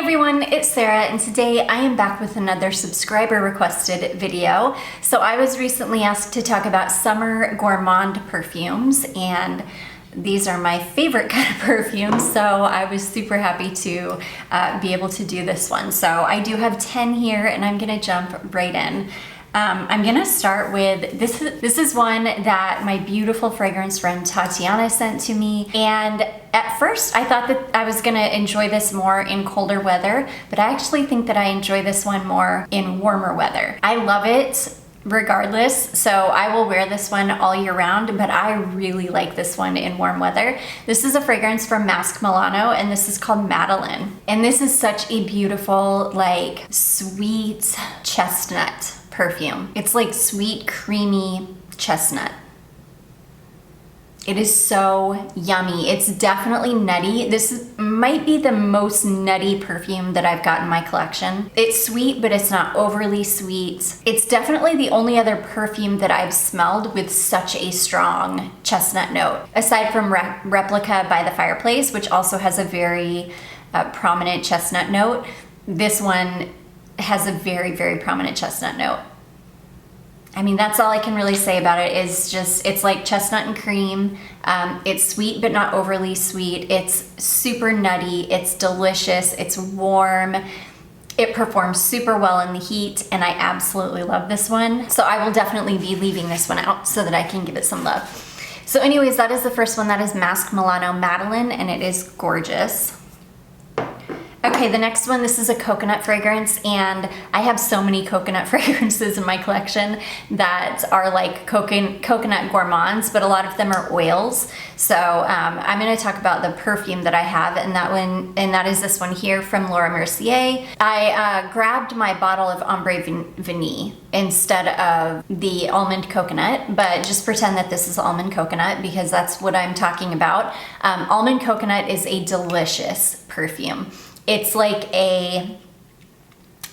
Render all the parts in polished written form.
everyone, it's Sarah, and today I am back with another subscriber requested video. So I was recently asked to talk about summer gourmand perfumes, and these are my favorite kind of perfumes, so I was super happy to be able to do this one. So I do have 10 here, and I'm gonna jump right in. I'm gonna start with, this is one that my beautiful fragrance friend Tatiana sent to me, and at first I thought that I was gonna enjoy this more in colder weather, but I actually think that I enjoy this one more in warmer weather. I love it regardless, so I will wear this one all year round, but I really like this one in warm weather. This is a fragrance from Milano, and this is called Mateline. And this is such a beautiful, like, sweet chestnut perfume. It's like sweet, creamy chestnut. It is so yummy. It's definitely nutty. This might be the most nutty perfume that I've got in my collection. It's sweet, but it's not overly sweet. It's definitely the only other perfume that I've smelled with such a strong chestnut note, aside from Replica by the Fireplace, which also has a very prominent chestnut note. This one has a very, very prominent chestnut note. I mean, that's all I can really say about it, is just, it's like chestnut and cream. It's sweet, but not overly sweet. It's super nutty. It's delicious. It's warm. It performs super well in the heat, and I absolutely love this one. So I will definitely be leaving this one out so that I can give it some love. So anyways, that is the first one. That is Milano Mateline, and it is gorgeous. Okay, the next one, this is a coconut fragrance, and I have so many coconut fragrances in my collection that are like coconut gourmands, but a lot of them are oils. So I'm gonna talk about the perfume that I have, and that is this one here from Mercier. I grabbed my bottle of Ombre Vanille instead of the almond coconut, but just pretend that this is almond coconut because that's what I'm talking about. Almond coconut is a delicious perfume. It's like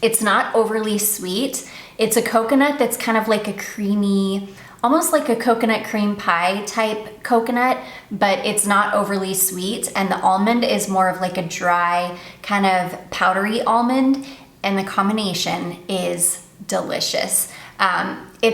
it's not overly sweet. It's a coconut that's kind of like a creamy, almost like a coconut cream pie type coconut, but it's not overly sweet. And the almond is more of like a dry, kind of powdery almond, and the combination is delicious. It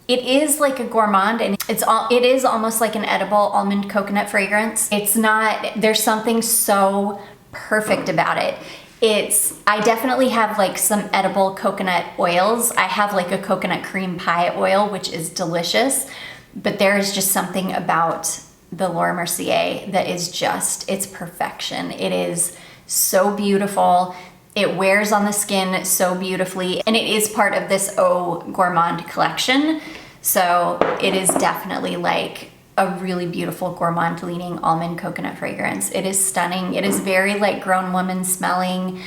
is like a gourmand, and it is almost like an edible almond coconut fragrance. There's something so perfect about it. I definitely have like some edible coconut oils. I have like a coconut cream pie oil, which is delicious, but there is just something about the Mercier that is just, it's perfection. It is so beautiful. It wears on the skin so beautifully, and it is part of this Eau Gourmand collection. So it is definitely like a really beautiful gourmand leaning almond coconut fragrance. It is stunning. It is very like grown woman smelling.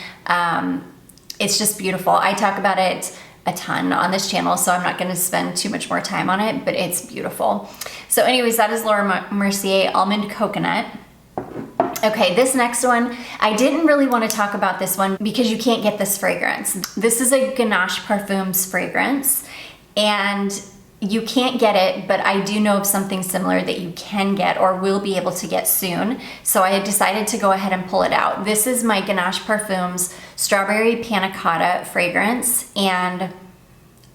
It's just beautiful. I talk about it a ton on this channel, so I'm not gonna spend too much more time on it, but it's beautiful. So anyways, that is Mercier Almond Coconut. Okay, this next one, I didn't really want to talk about this one because you can't get this fragrance. This is a Ganache Perfumes fragrance, and you can't get it, but I do know of something similar that you can get or will be able to get soon. So I decided to go ahead and pull it out. This is my Ganache Perfumes Strawberry Panacotta fragrance, and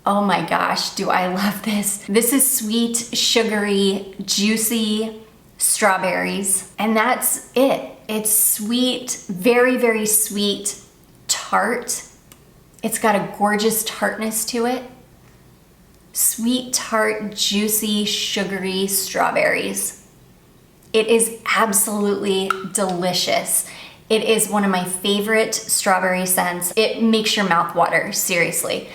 oh my gosh, do I love this. This is sweet, sugary, juicy strawberries, and that's it. It's sweet, very, very sweet, tart. It's got a gorgeous tartness to it. Sweet, tart, juicy, sugary strawberries. It is absolutely delicious. It is one of my favorite strawberry scents. It makes your mouth water, seriously.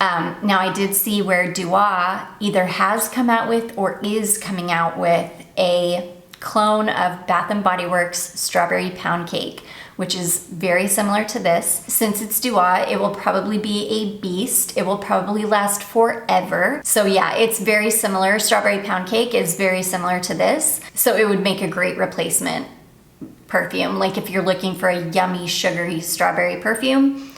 Now I did see where Duo either has come out with or is coming out with a clone of Bath & Body Works Strawberry Pound Cake, which is very similar to this. Since it's Duo, it will probably be a beast. It will probably last forever. So yeah, it's very similar. Strawberry Pound Cake is very similar to this. So it would make a great replacement perfume. Like if you're looking for a yummy, sugary strawberry perfume,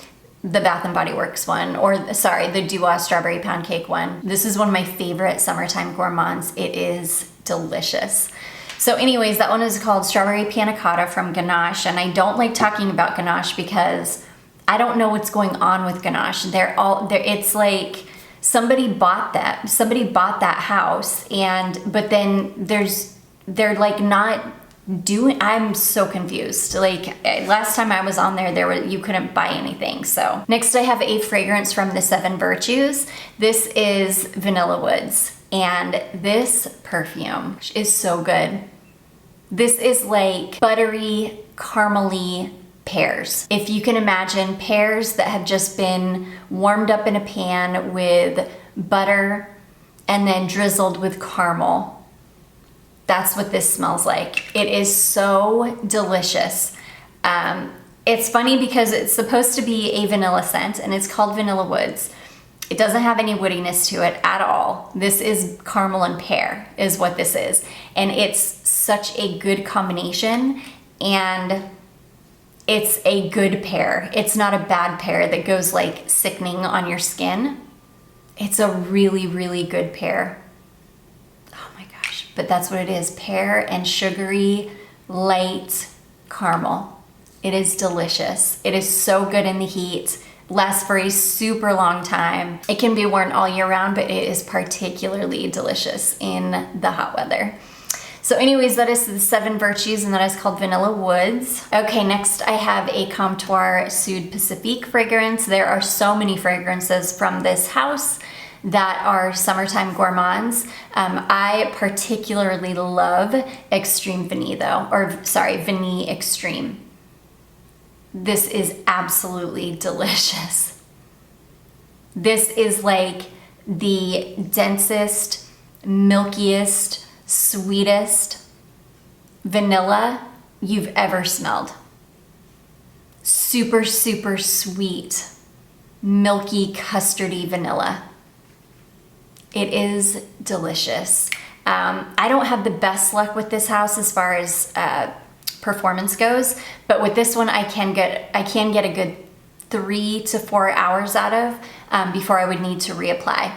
the Bath & Body Works one, or sorry, the Duo Strawberry Pound Cake one. This is one of my favorite summertime gourmands. It is delicious. So anyways, that one is called Strawberry Panacotta from Ganache, and I don't like talking about Ganache because I don't know what's going on with Ganache. It's like somebody bought that house, but then they're like not doing, I'm so confused. Like last time I was on there, you couldn't buy anything. So next I have a fragrance from the 7 Virtues. This is Vanilla Woods, and this perfume is so good. This is like buttery, caramely pears. If you can imagine pears that have just been warmed up in a pan with butter and then drizzled with caramel. That's what this smells like. It is so delicious. It's funny because it's supposed to be a vanilla scent and it's called Vanilla Woods. It doesn't have any woodiness to it at all. This is caramel and pear is what this is. And it's such a good combination, and it's a good pear. It's not a bad pear that goes like sickening on your skin. It's a really, really good pear. But that's what it is, pear and sugary, light caramel. It is delicious. It is so good in the heat, lasts for a super long time. It can be worn all year round, but it is particularly delicious in the hot weather. So anyways, that is the 7 Virtues, and that is called Vanilla Woods. Okay, next I have a Comptoir Sud Pacifique fragrance. There are so many fragrances from this house that are summertime gourmands. I particularly love Extreme Vanille though, Vanille Extreme. This is absolutely delicious. This is like the densest, milkiest, sweetest vanilla you've ever smelled. Super, super sweet, milky, custardy vanilla. It is delicious. I don't have the best luck with this house as far as performance goes, but with this one I can get a good 3 to 4 hours out of before I would need to reapply.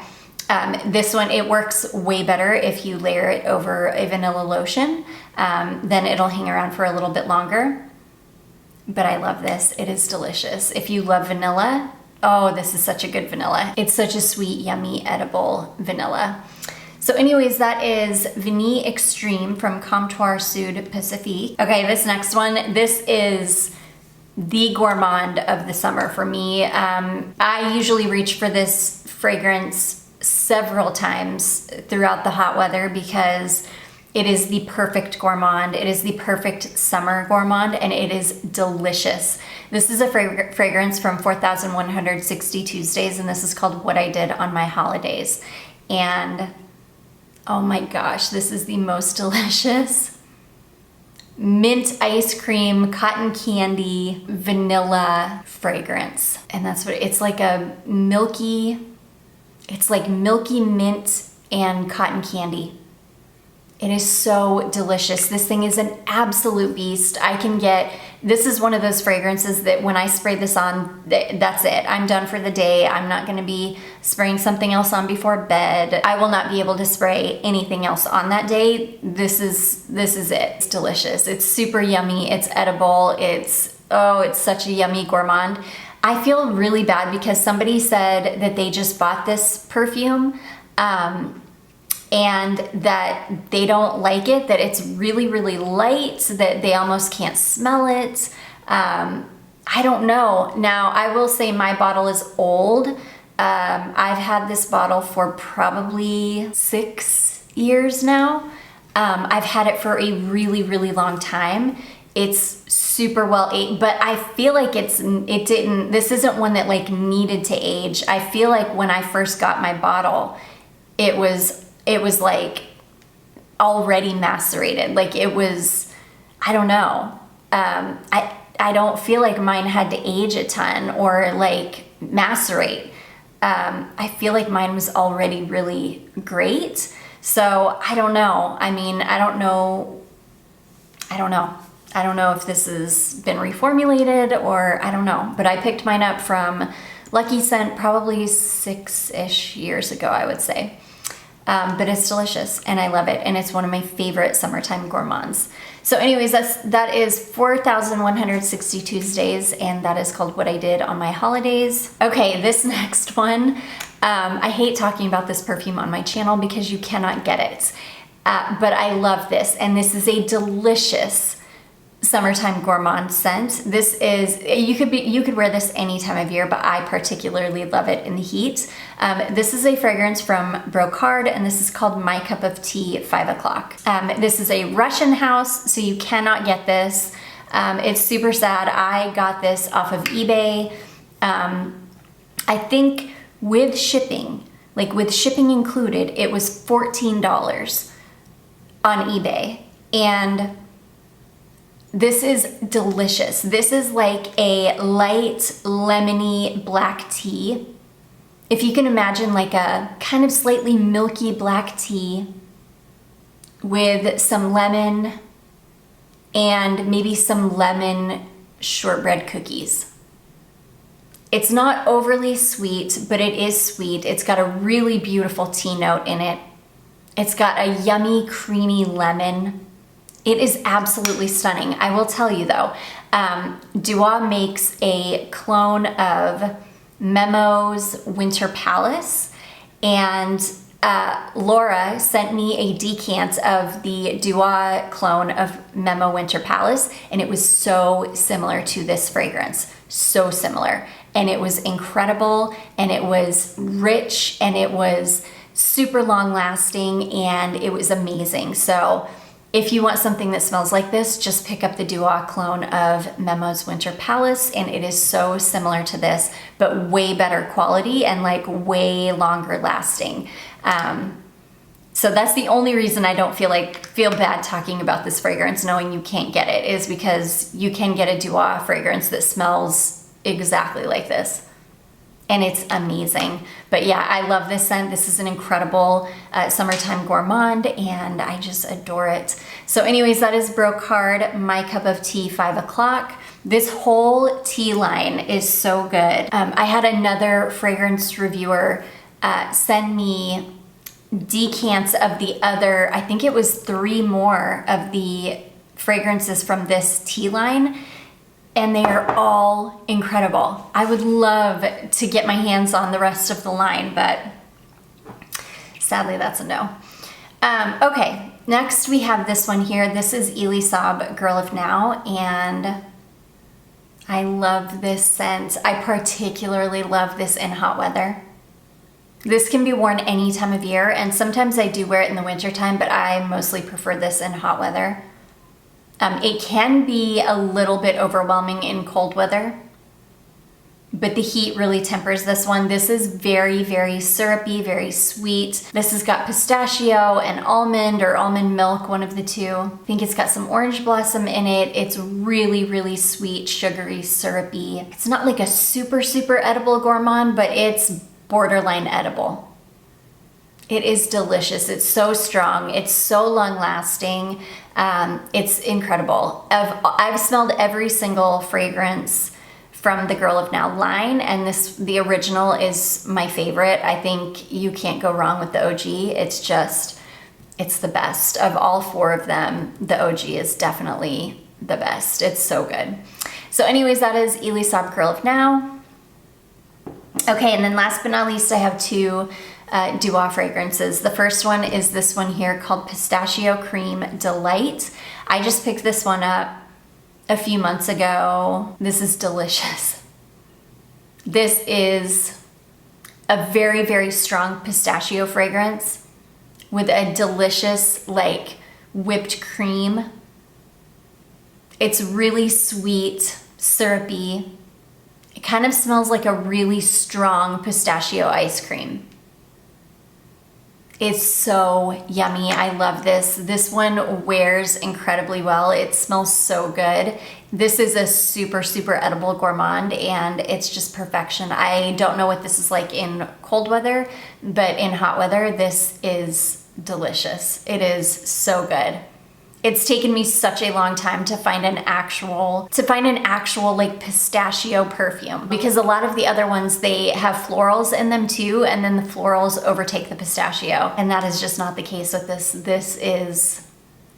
This one, it works way better if you layer it over a vanilla lotion. Then it'll hang around for a little bit longer. But I love this. It is delicious. If you love vanilla, oh, this is such a good vanilla. It's such a sweet, yummy, edible vanilla. So anyways, that is Vanille Extreme from Comptoir Sud Pacifique. Okay, this next one, this is the gourmand of the summer for me. I usually reach for this fragrance several times throughout the hot weather because it is the perfect gourmand. It is the perfect summer gourmand, and it is delicious. This is a fragrance from 4160 Tuesdays, and this is called What I Did on My Holidays. And oh my gosh, this is the most delicious mint ice cream, cotton candy, vanilla fragrance. And that's what it's like, it's like milky mint and cotton candy. It is so delicious. This thing is an absolute beast. This is one of those fragrances that when I spray this on, that's it. I'm done for the day. I'm not gonna be spraying something else on before bed. I will not be able to spray anything else on that day. This is it. It's delicious. It's super yummy. It's edible. It's such a yummy gourmand. I feel really bad because somebody said that they just bought this perfume, and that they don't like it, that it's really, really light, that they almost can't smell it. I don't know. Now, I will say my bottle is old. I've had this bottle for probably 6 years now. I've had it for a really, really long time. It's super well aged, but I feel like this isn't one that like needed to age. I feel like when I first got my bottle, it was like already macerated. Like it was, I don't know. I don't feel like mine had to age a ton or like macerate. I feel like mine was already really great. So I don't know. I mean, I don't know if this has been reformulated or I don't know. But I picked mine up from Lucky Scent probably 6-ish years ago, I would say. but it's delicious and I love it. And it's one of my favorite summertime gourmands. So anyways, that is 4,160 Tuesdays, and that is called What I Did on My Holidays. Okay, this next one, I hate talking about this perfume on my channel because you cannot get it. But I love this, and this is a delicious summertime gourmand scent. This is, you could wear this any time of year, but I particularly love it in the heat. This is a fragrance from Brohard, and this is called My Cup of Tea 5 o'clock. This is a Russian house, so you cannot get this. It's super sad. I got this off of eBay. I think with shipping, like with shipping included, it was $14 on eBay. And this is delicious. This is like a light lemony black tea. If you can imagine like a kind of slightly milky black tea with some lemon and maybe some lemon shortbread cookies. It's not overly sweet, but it is sweet. It's got a really beautiful tea note in it. It's got a yummy, creamy lemon. It is absolutely stunning. I will tell you though, Duo makes a clone of Memo's Winter Palace, and Laura sent me a decant of the Duo clone of Memo Winter Palace, and it was so similar to this fragrance, so similar. And it was incredible, and it was rich, and it was super long lasting, and it was amazing. So if you want something that smells like this, just pick up the Duo clone of Memo's Winter Palace, and it is so similar to this, but way better quality and like way longer lasting. So that's the only reason I don't feel bad talking about this fragrance, knowing you can't get it, is because you can get a Duo fragrance that smells exactly like this. And it's amazing. But yeah, I love this scent. This is an incredible summertime gourmand, and I just adore it. So anyways, that is Brohard, My Cup of Tea 5 o'clock. This whole tea line is so good. I had another fragrance reviewer send me decants of the other, I think it was 3 more of the fragrances from this tea line, and they are all incredible. I would love to get my hands on the rest of the line, but sadly that's a no. Okay, next we have this one here. This is Elie Saab, Girl of Now, and I love this scent. I particularly love this in hot weather. This can be worn any time of year, and sometimes I do wear it in the wintertime, but I mostly prefer this in hot weather. It can be a little bit overwhelming in cold weather, but the heat really tempers this one. This is very, very syrupy, very sweet. This has got pistachio and almond or almond milk, one of the two. I think it's got some orange blossom in it. It's really, really sweet, sugary, syrupy. It's not like a super, super edible gourmand, but it's borderline edible. It is delicious. It's so strong. It's so long lasting. It's incredible. I've smelled every single fragrance from the Girl of Now line, and the original is my favorite. I think you can't go wrong with the OG. It's the best. Of all 4 of them, the OG is definitely the best. It's so good. So anyways, that is Elie Saab, Girl of Now. Okay, and then last but not least, I have 2 Duo fragrances. The first one is this one here called Pistachio Cream Delight. I just picked this one up a few months ago. This is delicious. This is a very, very strong pistachio fragrance with a delicious like whipped cream. It's really sweet, syrupy. It kind of smells like a really strong pistachio ice cream. It's so yummy. I love this. This one wears incredibly well. It smells so good. This is a super, super edible gourmand, and it's just perfection. I don't know what this is like in cold weather, but in hot weather, this is delicious. It is so good. It's taken me such a long time to find an actual like pistachio perfume, because a lot of the other ones, they have florals in them too, and then the florals overtake the pistachio. And that is just not the case with this. This is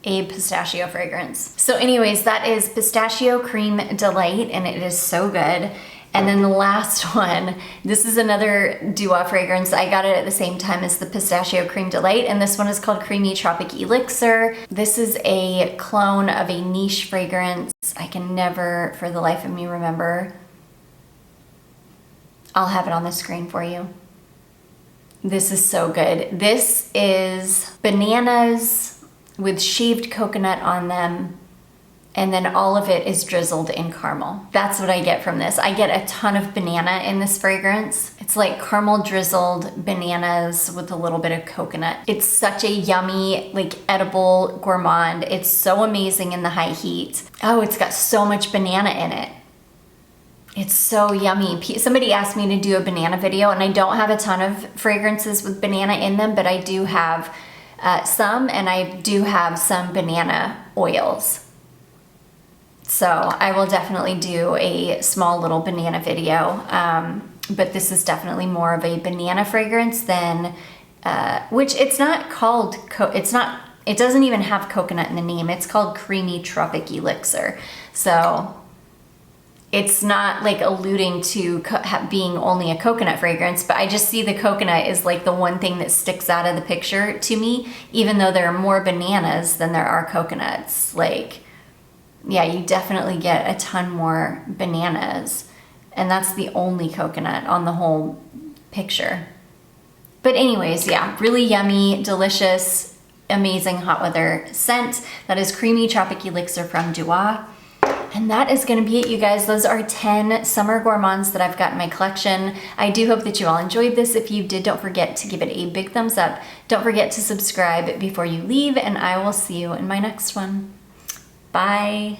a pistachio fragrance. So anyways, that is Pistachio Cream Delight, and it is so good. And then the last one, this is another Dua fragrance. I got it at the same time as the Pistachio Cream Delight, and this one is called Creamy Tropic Elixir. This is a clone of a niche fragrance. I can never, for the life of me, remember. I'll have it on the screen for you. This is so good. This is bananas with shaved coconut on them, and then all of it is drizzled in caramel. That's what I get from this. I get a ton of banana in this fragrance. It's like caramel drizzled bananas with a little bit of coconut. It's such a yummy, like edible gourmand. It's so amazing in the high heat. Oh, it's got so much banana in it. It's so yummy. Somebody asked me to do a banana video, and I don't have a ton of fragrances with banana in them, but I do have some, and I do have some banana oils. So I will definitely do a small little banana video, but this is definitely more of a banana fragrance than, which it's not called, it doesn't even have coconut in the name. It's called Creamy Tropic Elixir. So it's not like alluding to being only a coconut fragrance, but I just see the coconut is like the one thing that sticks out of the picture to me, even though there are more bananas than there are coconuts. Like, yeah, you definitely get a ton more bananas, and that's the only coconut on the whole picture. But anyways, yeah, really yummy, delicious, amazing hot weather scent. That is Creamy Tropic Elixir from Dua. And that is gonna be it, you guys. Those are 10 summer gourmands that I've got in my collection. I do hope that you all enjoyed this. If you did, don't forget to give it a big thumbs up. Don't forget to subscribe before you leave, and I will see you in my next one. Bye.